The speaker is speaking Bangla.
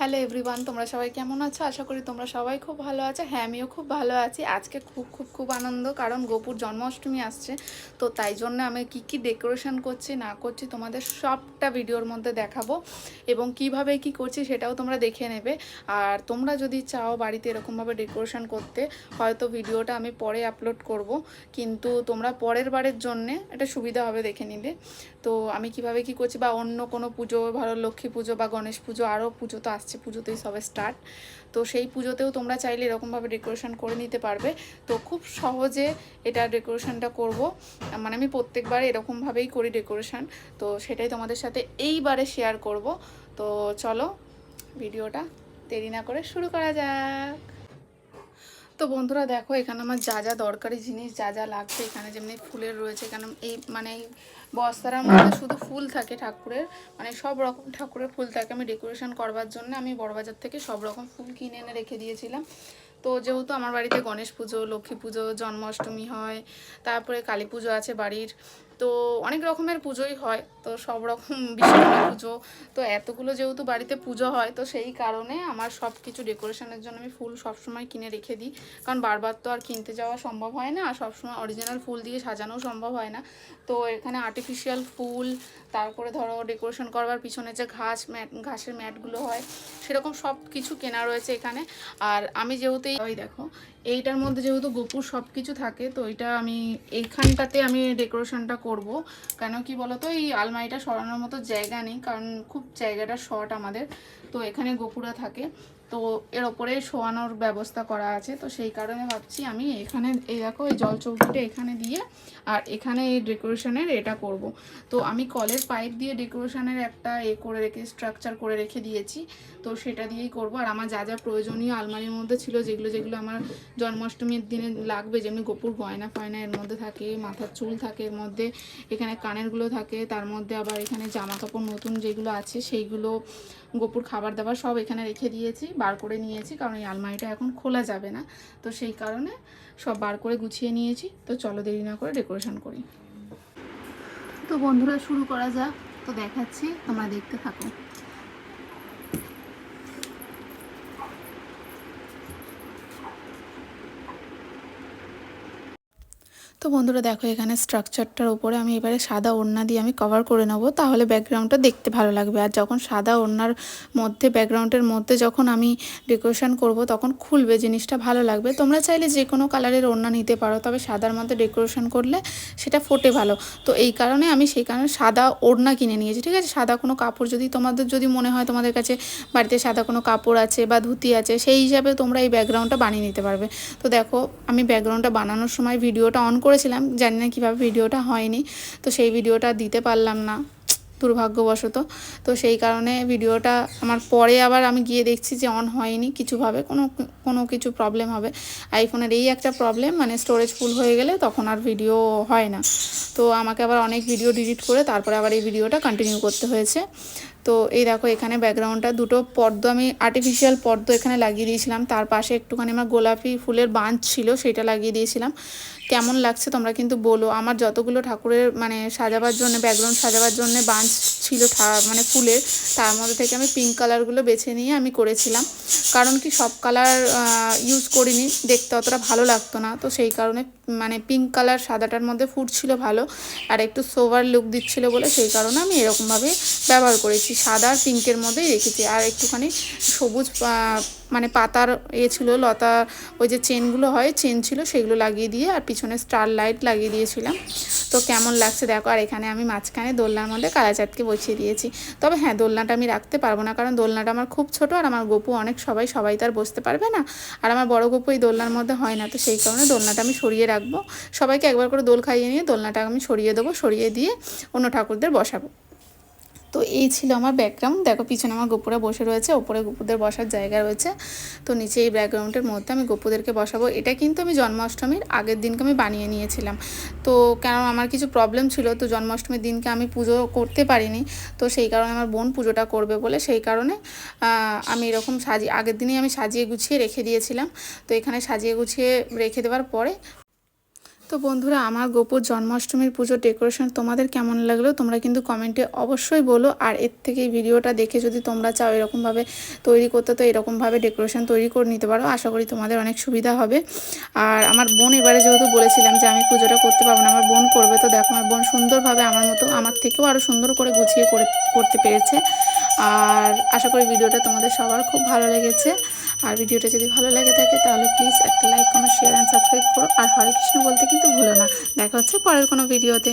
হ্যালো এভরিওয়ান, তোমরা সবাই কেমন আছো? আশা করি তোমরা সবাই খুব ভালো আছো। হ্যাঁ, আমিও খুব ভালো আছি। আজকে খুব খুব খুব আনন্দ, কারণ গোপুর জন্মাষ্টমী আসছে। তো তাই জন্য আমি কি ডেকোরেশন করছি না করছি তোমাদের সবটা ভিডিওর মধ্যে দেখাবো, এবং কিভাবে কি করছি সেটাও তোমরা দেখে নেবে। আর তোমরা যদি চাও বাড়িতে এরকমভাবে ডেকোরেশন করতে, হয়তো ভিডিওটা আমি পরে আপলোড করব, কিন্তু তোমরা পরের বারের জন্যে এটা সুবিধা হবে দেখে নিলে। তো আমি কিভাবে কি করছি, বা অন্য কোনো পুজো, ধরো লক্ষ্মী পুজো বা গণেশ পুজো, আরও পুজো তো আসছে, পুজোতেই সবে স্টার্ট। তো সেই পুজোতেও তোমরা চাইলে এরকমভাবে ডেকোরেশন করে নিতে পারবে। তো খুব সহজে এটা ডেকোরেশনটা করব, মানে আমি প্রত্যেকবার এরকমভাবেই করি ডেকোরেশন। তো সেটাই তোমাদের সাথে এইবারে শেয়ার করব। তো চলো ভিডিওটা দেরি না করে শুরু করা যাক। তো বন্ধুরা দেখো, এখানে আমার যা যা দরকারি জিনিস, যা যা লাগবে, এখানে যেমনি ফুলের রয়েছে, এখানে এই মানে এই বস্তার মধ্যে শুধু ফুল থাকে ঠাকুরের, মানে সব রকম ঠাকুরের ফুল থাকে। আমি ডেকোরেশন করবার জন্য আমি বড়বাজার থেকে সব রকম ফুল কিনে এনে রেখে দিয়েছিলাম। তো যেহেতু আমার বাড়িতে গণেশ পুজো, লক্ষ্মী পুজো, জন্মাষ্টমী হয়, তারপরে কালী পুজো আছে বাড়ির, তো অনেক রকমের পুজোই হয়, তো সব রকম বিশ্বকর্মা পুজো, তো এতগুলো যেহেতু বাড়িতে পুজো হয়, তো সেই কারণে আমার সব কিছু ডেকোরেশনের জন্য আমি ফুল সবসময় কিনে রেখে দিই। কারণ বারবার তো আর কিনতে যাওয়া সম্ভব হয় না, আর সবসময় অরিজিনাল ফুল দিয়ে সাজানো সম্ভব হয় না। তো এখানে আর্টিফিশিয়াল ফুল, তারপরে ধরো ডেকোরেশন করবার পিছনে যে ঘাসের ম্যাটগুলো হয়, সেরকম সব কিছু কেনা রয়েছে এখানে। আর আমি যেহেতু ওই দেখো, এইটার মধ্যে যেহেতু গোপুর সব কিছু থাকে, তো এটা আমি এইখানটাতে আমি ডেকোরেশনটা করব। কেন কি বলো তো, এই আলমারিটা সরানোর মতো জায়গা নেই, কারণ খুব জায়গাটা শর্ট আমাদের। তো এখানে গোপুরা থাকে, তো এর ওপরে শোয়ানোর ব্যবস্থা করা আছে, তো সেই কারণে ভাবছি আমি এখানে এই দেখো এই জল চৌকিটা এখানে দিয়ে, আর এখানে এই ডেকোরেশনের এটা করব। তো আমি কলের পাইপ দিয়ে ডেকোরেশনের একটা করে রেখে স্ট্রাকচার করে রেখে দিয়েছি, তো সেটা দিয়েই করব। আর আমার যা যা প্রয়োজনীয় আলমারির মধ্যে ছিল, যেগুলো যেগুলো আমার জন্মাষ্টমীর দিনে লাগবে, যেমনি গোপুর গয়না ফয়না এর মধ্যে থাকে, মাথার চুল থাকে এর মধ্যে, এখানে কানেরগুলো থাকে, তার মধ্যে আবার এখানে জামা কাপড় নতুন যেগুলো আছে সেইগুলো, গোপুর খাবার দাবার সব এখানে রেখে দিয়েছি, বার করে নিয়েছি, কারণ এই আলমারিটা এখন খোলা যাবে না। তো সেই কারণে সব বার করে গুছিয়ে নিয়েছি। তো চলো দেরি না করে ডেকোরেশন করি। তো বন্ধুরা শুরু করা যাক, তো দেখাচ্ছি, তোমরা দেখতে থাকো। তো বন্ধুরা দেখো, এখানে স্ট্রাকচারটার উপরে আমি এবারে সাদা ওড়না দিয়ে আমি কভার করে নেব, তাহলে ব্যাকগ্রাউন্ডটা দেখতে ভালো লাগবে। আর যখন সাদা ওড়নার মধ্যে, ব্যাকগ্রাউন্ডের মধ্যে যখন আমি ডেকোরেশন করব, তখন খুলবে, জিনিসটা ভালো লাগবে। তোমরা চাইলে যে কোনো কালারের ওড়না নিতে পারো, তবে সাদার মধ্যে ডেকোরেশন করলে সেটা ফোটে ভালো। তো এই কারণে আমি সেই কারণে সাদা ওড়না কিনে নিয়েছি, ঠিক আছে। সাদা কোনো কাপড় যদি মনে হয় তোমাদের কাছে বাড়িতে সাদা কোনো কাপড় আছে বা ধুতি আছে, সেই হিসাবে তোমরা এই ব্যাকগ্রাউন্ডটা বানিয়ে নিতে পারবে। তো দেখো, আমি ব্যাকগ্রাউন্ডটা বানানোর সময় ভিডিওটা অন করেছিলাম, জানি না কীভাবে ভিডিওটা হয়নি, তো সেই ভিডিওটা দিতে পারলাম না দুর্ভাগ্যবশত। তো সেই কারণে ভিডিওটা আমার পরে আবার আমি গিয়ে দেখছি যে অন হয়নি, কিছুভাবে কোনো কিছু প্রবলেম হবে। আইফোনের এই একটা প্রবলেম, মানে স্টোরেজ ফুল হয়ে গেলে তখন আর ভিডিও হয় না। তো আমাকে আবার অনেক ভিডিও ডিলিট করে তারপরে আবার এই ভিডিওটা কন্টিনিউ করতে হয়েছে। তো এই দেখো, এখানে ব্যাকগ্রাউন্ডটা দুটো পর্দা, আমি আর্টিফিশিয়াল পর্দা এখানে লাগিয়ে দিয়েছিলাম, তার পাশে একটুখানি আমার গোলাপি ফুলের বাঁধ ছিল, সেটা লাগিয়ে দিয়েছিলাম। কেমন লাগছে তোমরা কিন্তু বলো। আমার যতগুলো ঠাকুরের মানে সাজাবার জন্য, ব্যাকগ্রাউন্ড সাজাবার জন্য বাঁধ ছিল মানে ফুলের, তার মধ্যে থেকে আমি পিঙ্ক কালারগুলো বেছে নিয়ে আমি করেছিলাম। কারণ কি, সব কালার ইউজ করিনি, দেখতে অতটা ভালো লাগতো না, তো সেই কারণে মানে পিঙ্ক কালার সাদাটার মধ্যে ফুটছিল ভালো, আর একটু সোভার লুক দিচ্ছিল বলে সেই কারণে আমি এরকমভাবে ব্যবহার করেছি। সাদা আর পিঙ্কের মধ্যেই রেখেছি, আর একটুখানি সবুজ মানে পাতার ছিল, লতা, ওই যে চেনগুলো হয়, চেন ছিল, সেগুলো লাগিয়ে দিয়ে, আর পিছনে স্টার লাইট লাগিয়ে দিয়েছিলাম। তো কেমন লাগছে দেখো। আর এখানে আমি মাঝখানে দোলনার মধ্যে কালাচাঁদকে বসিয়ে দিয়েছি। তবে হ্যাঁ, দোলনাটা আমি রাখতে পারবো না, কারণ দোলনাটা আমার খুব ছোট, আর আমার গপু অনেক, সবাই তার বসতে পারবে না, আর আমার বড় গপু এই দোলনার মধ্যে হয় না, তো সেই কারণে দোলনাটা আমি সরিয়ে রাখবো। সবাইকে একবার করে দোল খাইয়ে নিয়ে দোলনাটা আমি সরিয়ে দেবো, সরিয়ে দিয়ে অন্য ঠাকুরদের বসাবো। তো এই ছিল আমার ব্যাকগ্রাউন্ড। দেখো, পিছনে আমার গপুরা বসে রয়েছে, ওপরে গপুদের বসার জায়গা রয়েছে, তো নিচে এই ব্যাকগ্রাউন্ডের মধ্যে আমি গপুদেরকে বসাবো। এটা কিন্তু আমি জন্মাষ্টমীর আগের দিনকে আমি বানিয়ে নিয়েছিলাম, তো কারণ আমার কিছু প্রবলেম ছিল, তো জন্মাষ্টমীর দিনকে আমি পুজো করতে পারিনি, তো সেই কারণে আমার বোন পুজোটা করবে বলে সেই কারণে আমি এরকম আগের দিনই আমি সাজিয়ে গুছিয়ে রেখে দিয়েছিলাম। তো এখানে সাজিয়ে গুছিয়ে রেখে দেওয়ার পরে তো বন্ধুরা, আমার গোপুর জন্মাষ্টমীর পুজোর ডেকোরেশন তোমাদের কেমন লাগলো তোমরা কিন্তু কমেন্টে অবশ্যই বলো। আর এর থেকে ভিডিওটা দেখে যদি তোমরা চাও এরকমভাবে তৈরি করতে, তো এরকমভাবে ডেকোরেশন তৈরি করে নিতে পারো। আশা করি তোমাদের অনেক সুবিধা হবে। আর আমার বোন এবারে যেহেতু বলেছিলাম যে আমি পুজোটা করতে পারবো না, আমার বোন করবে, তো দেখো আমার বোন সুন্দরভাবে আমার মতো, আমার থেকেও আরও সুন্দর করে গুছিয়ে করতে পেরেছে। আর আশা করি ভিডিওটা তোমাদের সবার খুব ভালো লেগেছে। আর ভিডিওটা যদি ভালো লেগে থাকে তাহলে প্লিজ একটা like, comment, share and subscribe করো। আর হরে কৃষ্ণ বলতে কিন্তু ভুলো না। দেখা হচ্ছে পরের কোনো ভিডিওতে।